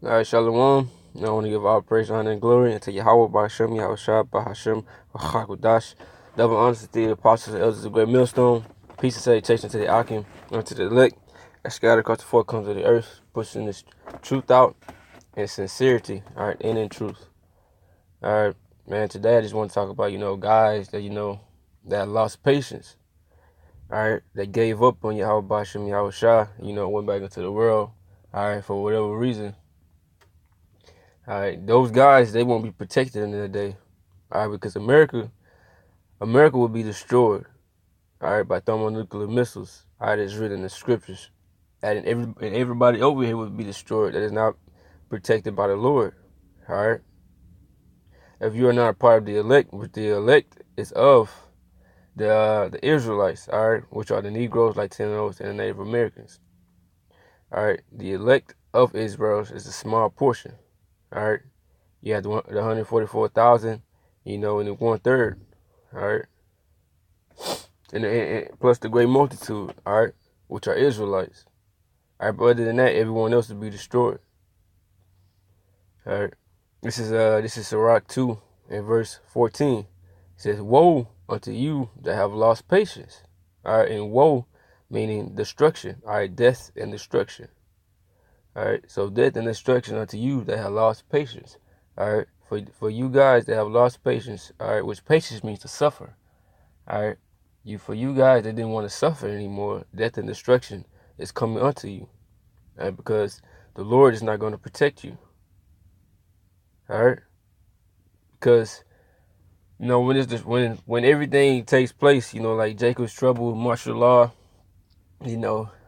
All right, Shalom. I want to give all praise, honor, and glory unto Yahweh, Bahashem, Yahushua, Bahashem, Hakudash. Double honors to the apostles and elders of the great millstone. Peace and salutation to the Akim, and to the elect that scattered across the four corners of the earth, pushing this truth out in sincerity, all right, and in truth. All right, man, today I just want to talk about, guys that, that lost patience, all right, that gave up on Yahweh, Bahashem, Yahushua, went back into the world, all right, for whatever reason. All right, those guys, they won't be protected in the day. All right, because America will be destroyed. All right, by thermonuclear missiles. All right, it's written in the scriptures. And everybody over here will be destroyed that is not protected by the Lord. All right. If you are not a part of the elect, which the elect is of the Israelites, all right, which are the Negroes, Latinos, and the Native Americans. All right, the elect of Israel is a small portion. All right, you have the 144,000, and the 1/3. All right, and plus the great multitude. All right, which are Israelites. All right, but other than that, everyone else will be destroyed. All right, this is Sirach 2 and verse 14. It says, "Woe unto you that have lost patience." All right, and woe meaning destruction. All right, death and destruction. All right, so death and destruction unto you that have lost patience. All right, for you guys that have lost patience. All right, which patience means to suffer. All right, for you guys that didn't want to suffer anymore, death and destruction is coming unto you. All right, because the Lord is not going to protect you. All right, because when everything takes place, like Jacob's trouble, martial law,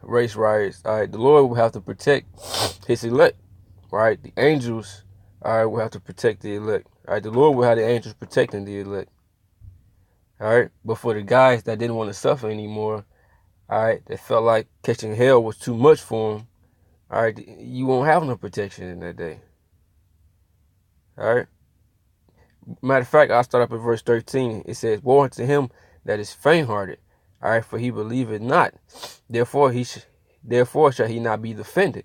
race riots. All right, the Lord will have to protect His elect. Right, the angels, all right, will have to protect the elect. All right, the Lord will have the angels protecting the elect. All right, but for the guys that didn't want to suffer anymore, all right, that felt like catching hell was too much for them, all right, you won't have no protection in that day. All right. Matter of fact, I'll start up at verse 13. It says, "Woe unto him that is faint-hearted, all right, for he believeth not. Therefore shall he not be defended."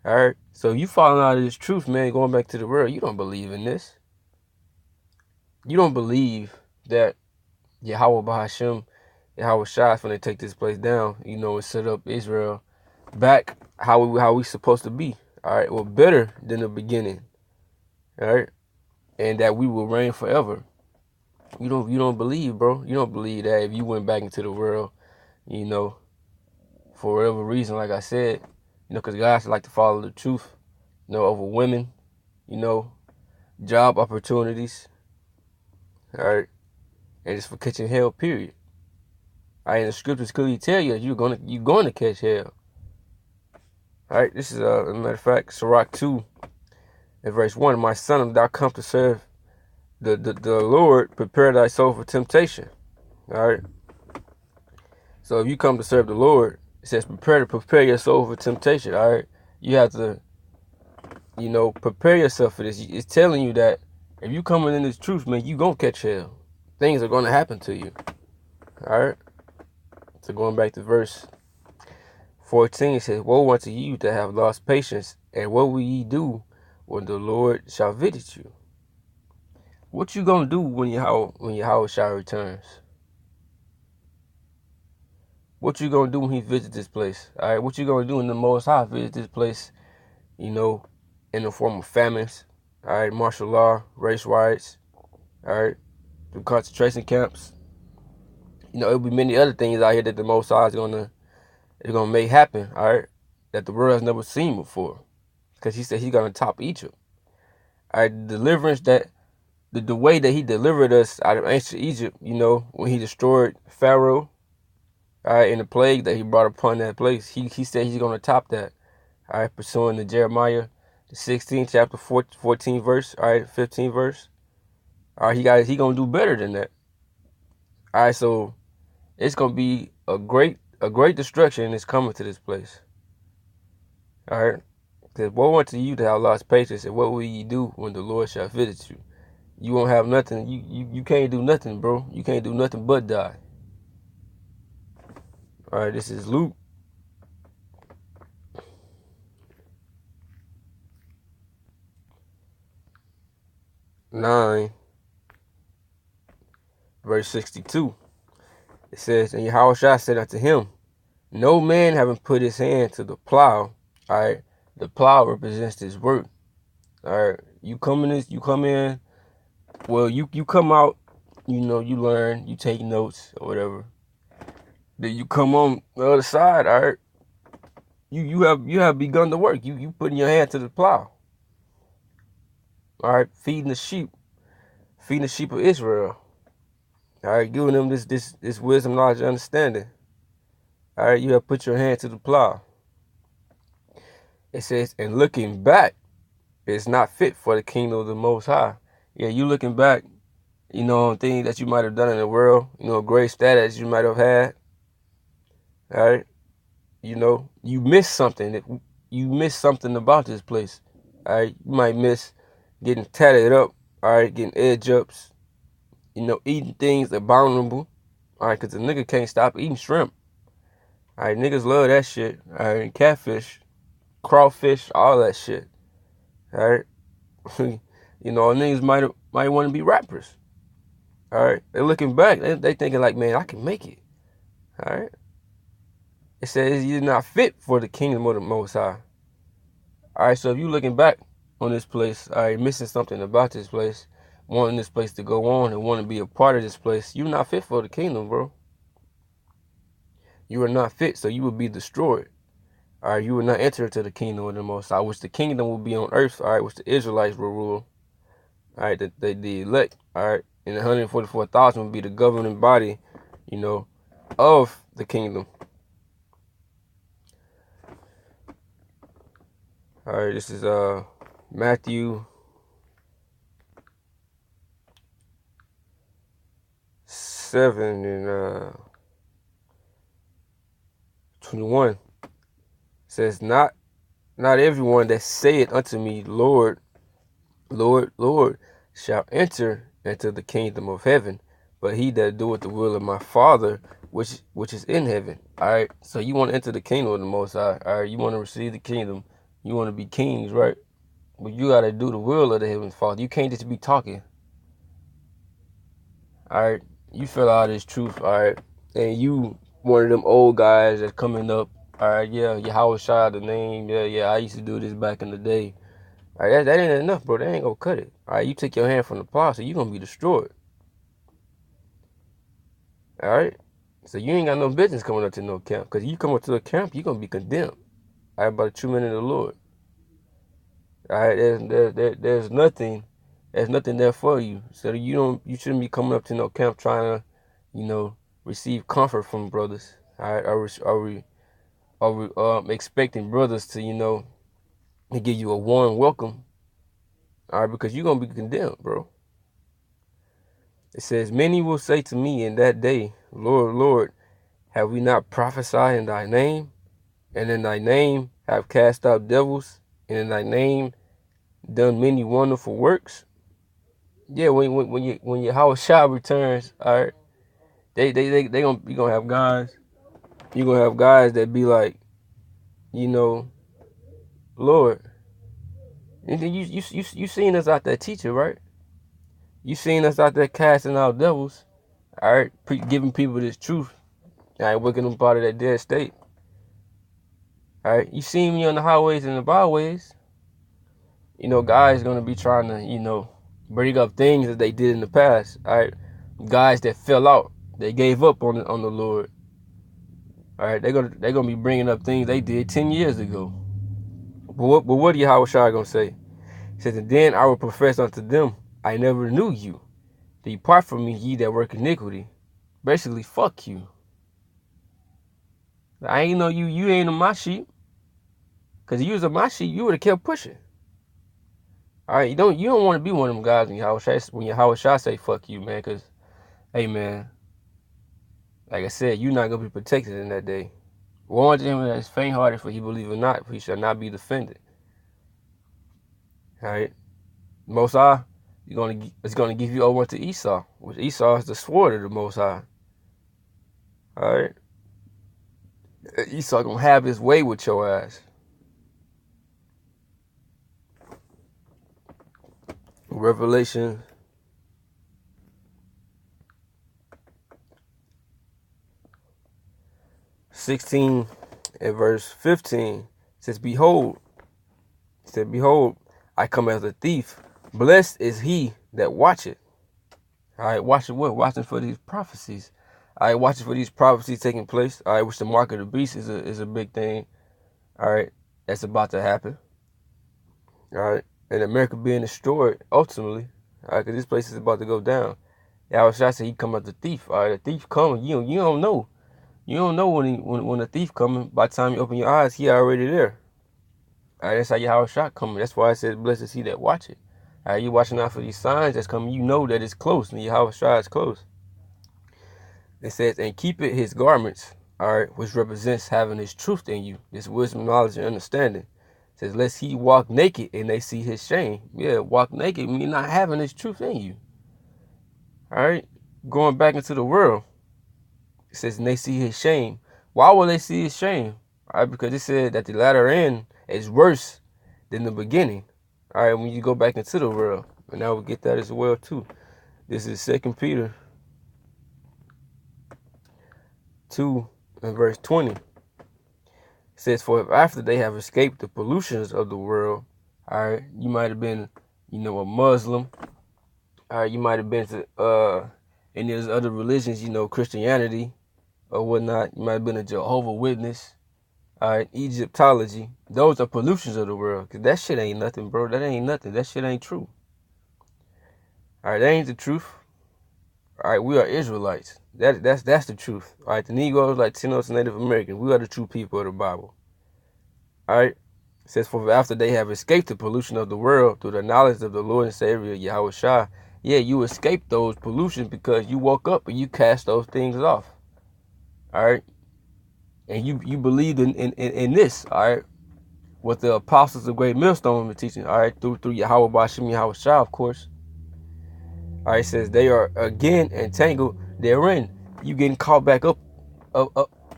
All right. So you falling out of this truth, man, going back to the world, you don't believe in this. You don't believe that Yahweh Bahashem, Yahweh Shai is going to take this place down, and set up Israel back how we supposed to be. All right. Well, better than the beginning. All right. And that we will reign forever. You don't believe, bro. You don't believe that if you went back into the world, for whatever reason, like I said, because guys like to follow the truth, over women, job opportunities, all right, and it's for catching hell, period. All right, and the scriptures clearly tell you that you're gonna catch hell. All right, this is a matter of fact, Sirach 2 and verse 1. "My son, if thou come to serve the Lord, prepare thy soul for temptation." All right. So if you come to serve the Lord, it says prepare your soul for temptation. All right, you have to, prepare yourself for this. It's telling you that if you coming in this truth, man, you gonna catch hell. Things are gonna happen to you. All right. So going back to verse 14, it says, "Woe unto you that have lost patience, and what will ye do when the Lord shall visit you?" What you gonna do when Yahweh shall returns? What you gonna do when He visits this place? All right. What you gonna do when the Most High visits this place? In the form of famines, all right, martial law, race riots, all right, through concentration camps. It'll be many other things out here that the Most High is gonna make happen, all right, that the world has never seen before, because He said He's gonna top Egypt. All right, deliverance that the way that He delivered us out of ancient Egypt, when He destroyed Pharaoh, all right, and the plague that He brought upon that place, He said He's gonna top that, all right, pursuing the Jeremiah. The 16th chapter, 14 verse, all right, 15 verse. All right, he gonna do better than that. All right, so it's gonna be a great destruction is coming to this place. All right, because woe unto you that have lost patience, and what will ye do when the Lord shall visit you? You won't have nothing. You can't do nothing, bro. You can't do nothing but die. All right, this is Luke 9, verse 62. It says, and Yahushua said unto him, no man having put his hand to the plow, all right, the plow represents his work. All right, you come in, well, you come out, you know, you learn, you take notes or whatever. Then you come on the other side, all right, you have begun to work. You putting your hand to the plow. All right, feeding the sheep of Israel. All right, giving them this wisdom, knowledge, and understanding. All right, you have put your hand to the plow. It says, and looking back is not fit for the kingdom of the Most High. Yeah, you looking back, you know, things that you might have done in the world, you know, great status you might have had. All right, you know, you missed something. You missed something about this place. All right, you might miss getting tatted up. All right, getting edge ups. You know, eating things abominable. All right, because the nigga can't stop eating shrimp. All right, niggas love that shit. All right, catfish, crawfish, all that shit. All right, you know, niggas might want to be rappers. All right, they're looking back. They thinking like, man, I can make it. All right. It says you're not fit for the kingdom of the Most High. All right, so if you're looking back on this place, all right, missing something about this place, wanting this place to go on and want to be a part of this place, you're not fit for the kingdom, bro. You are not fit, so you will be destroyed. All right, you will not enter into the kingdom of the Most High, which the kingdom will be on earth, all right, which the Israelites will rule. All right, the elect, all right, and 144,000 will be the governing body, you know, of the kingdom. All right, this is Matthew 7 and 21. It says, not everyone that saith unto me, Lord, Lord, Lord, shall enter into the kingdom of heaven, but he that doeth the will of my Father which is in heaven. All right, so you want to enter the kingdom of the Most High. All right, you want to receive the kingdom. You want to be kings, right? But you got to do the will of the Heavenly Father. You can't just be talking. All right, you feel all this truth, all right, and you one of them old guys that's coming up. All right, yeah, Yahushua the name. Yeah, I used to do this back in the day. All right, that ain't enough, bro. That ain't gonna cut it. All right, you take your hand from the plow, so you gonna be destroyed. All right, so you ain't got no business coming up to no camp, because you come up to a camp, you gonna be condemned. All right, by the true men of the Lord. All right, there's nothing there for you. So you shouldn't be coming up to no camp trying to, you know, receive comfort from brothers. All right, are we expecting brothers to, you know, to give you a warm welcome? All right, because you're gonna be condemned, bro. It says, many will say to me in that day, Lord, Lord, have we not prophesied in thy name? And in thy name have cast out devils, and in thy name done many wonderful works? Yeah, when Yahushua returns, all right, you gonna have guys. You gonna have guys that be like, you know, Lord, and then you seen us out there teaching, right? You seen us out there casting out devils, all right, giving people this truth, all right, waking them out of that dead state. All right, you seen me on the highways and the byways. You know, guys gonna be trying to, you know, bring up things that they did in the past. All right, guys that fell out, they gave up on the Lord. All right, they're gonna be bringing up things they did 10 years ago. But what Yahushua gonna say? He says, and then I will profess unto them, I never knew you. Depart from me, ye that work iniquity. Basically, fuck you. I ain't know you. You ain't on my sheep. Cause if you was on my sheep, you would have kept pushing. All right, you don't want to be one of them guys when Yahushua say fuck you, man. Cause hey, man, like I said, you're not gonna be protected in that day. Woe unto him that is faint-hearted, for he believe not, for he shall not be defended. All right, Most High, it's gonna give you over to Esau, which Esau is the sword of the Most High. All right, Esau gonna have his way with your ass. Revelation 16 and verse 15 says, Behold, I come as a thief. Blessed is he that watcheth. All right, watching what? Watching for these prophecies. All right, watching for these prophecies taking place. All right, which the mark of the beast is a big thing. All right, that's about to happen. All right, and America being destroyed ultimately. All right, because this place is about to go down. Yahushua said he come as a thief. All right, the thief coming. You don't know. You don't know when the thief coming. By the time you open your eyes, he already there. All right, that's how Yahushua coming. That's why I said, blessed is he that watch it. All right, you watching out for these signs that's coming. You know that it's close, and Yahushua is close. It says, and keep it his garments, all right, which represents having his truth in you, this wisdom, knowledge, and understanding. It says, lest he walk naked and they see his shame. Yeah, walk naked mean not having his truth in you. All right, going back into the world. It says, and they see his shame. Why will they see his shame? All right, because it said that the latter end is worse than the beginning. All right, when you go back into the world. And now we get that as well, too. This is 2 Peter 2 and verse 20. It says, for if after they have escaped the pollutions of the world, all right, you might have been, a Muslim. All right, you might have been to any of those other religions, Christianity or whatnot. You might have been a Jehovah's Witness. All right, Egyptology. Those are pollutions of the world. Because that shit ain't nothing, bro. That ain't nothing. That shit ain't true. All right, that ain't the truth. All right, we are Israelites. That's the truth. All right, the Negroes, Latinos, and Native Americans, we are the true people of the Bible. All right, it says, for after they have escaped the pollution of the world through the knowledge of the Lord and Savior Yahushua, yeah, you escaped those pollutions because you woke up and you cast those things off. All right, and you believed in this. All right, what the apostles of Great Millstone were teaching. All right, through Yahweh Bashim Yahushua, of course. All right, it says they are again entangled therein. You getting caught back up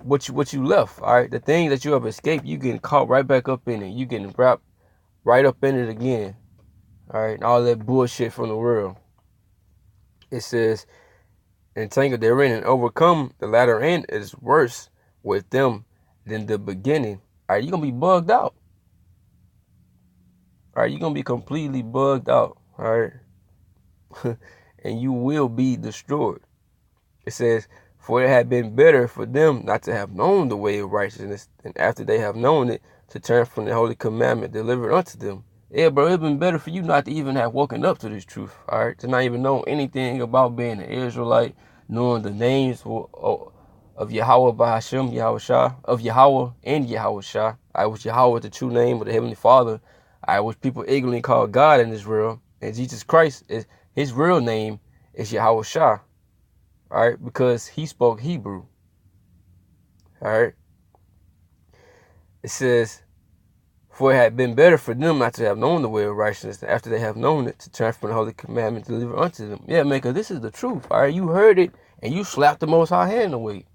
what you left. All right, the things that you have escaped, you getting caught right back up in it. You getting wrapped right up in it again. All right, and all that bullshit from the world. It says entangled therein and overcome. The latter end is worse with them than the beginning. All right, you're gonna be bugged out. All right, you're gonna be completely bugged out. All right. And you will be destroyed. It says, for it had been better for them not to have known the way of righteousness, and after they have known it, to turn from the holy commandment delivered unto them. Yeah, bro, it's been better for you not to even have woken up to this truth, all right? To not even know anything about being an Israelite, knowing the names of Yahweh Bahashim, Yahushua, of Yahweh and Yahushua, which Yahweh is the true name of the Heavenly Father, which people ignorantly call God in this world, and Jesus Christ is his real name is Yahushua, all right, because he spoke Hebrew, all right. It says, for it had been better for them not to have known the way of righteousness after they have known it, to turn from the holy commandment delivered unto them. Yeah, Maker, this is the truth, all right. You heard it, and you slapped the Most High hand away.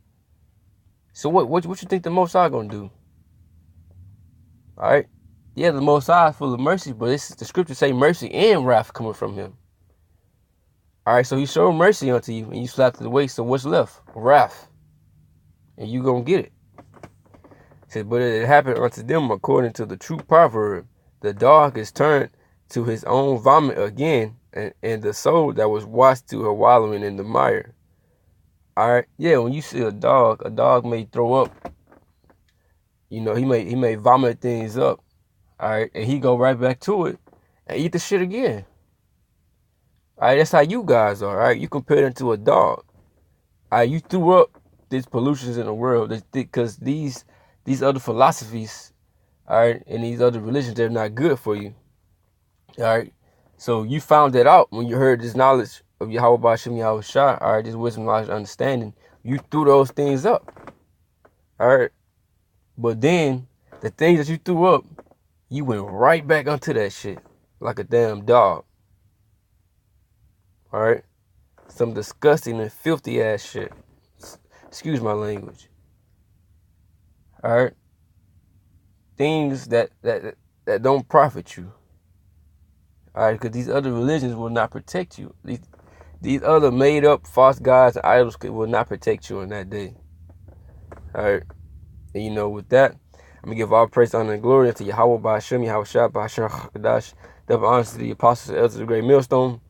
So what you think the Most High gonna do? All right. Yeah, the Most High is full of mercy, but the scriptures say mercy and wrath coming from him. All right, so he showed mercy unto you, and you slapped it away. So what's left? Wrath. And you gonna get it. It says, but it happened unto them according to the true proverb. The dog is turned to his own vomit again, and the soul that was washed to her wallowing in the mire. All right, yeah, when you see a dog may throw up. He may vomit things up. All right, and he go right back to it and eat the shit again. All right, that's how you guys are. All right, you compare them to a dog. All right, you threw up these pollutions in the world because these other philosophies, all right, and these other religions, they're not good for you. All right, so you found that out when you heard this knowledge of Yahweh Bashim Yahushua, all right, this wisdom, knowledge, understanding. You threw those things up. All right, but then the things that you threw up, you went right back onto that shit like a damn dog. All right, some disgusting and filthy ass shit. Excuse my language. All right, things that don't profit you. All right, because these other religions will not protect you. These other made-up false gods and idols will not protect you on that day. All right, and you know, with that, I'm gonna give all praise, honor, and glory unto Yahweh by Hashem, Yahweh Shah, by Hashem Hakadosh. Double honors to the apostles and elders of the great millstone.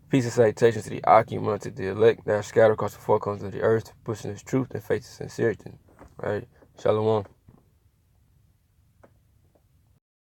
Peace and salutations to the Akim, unto the elect that are scattered across the four corners of the earth, pushing this truth and faith and sincerity. All right, Shalom.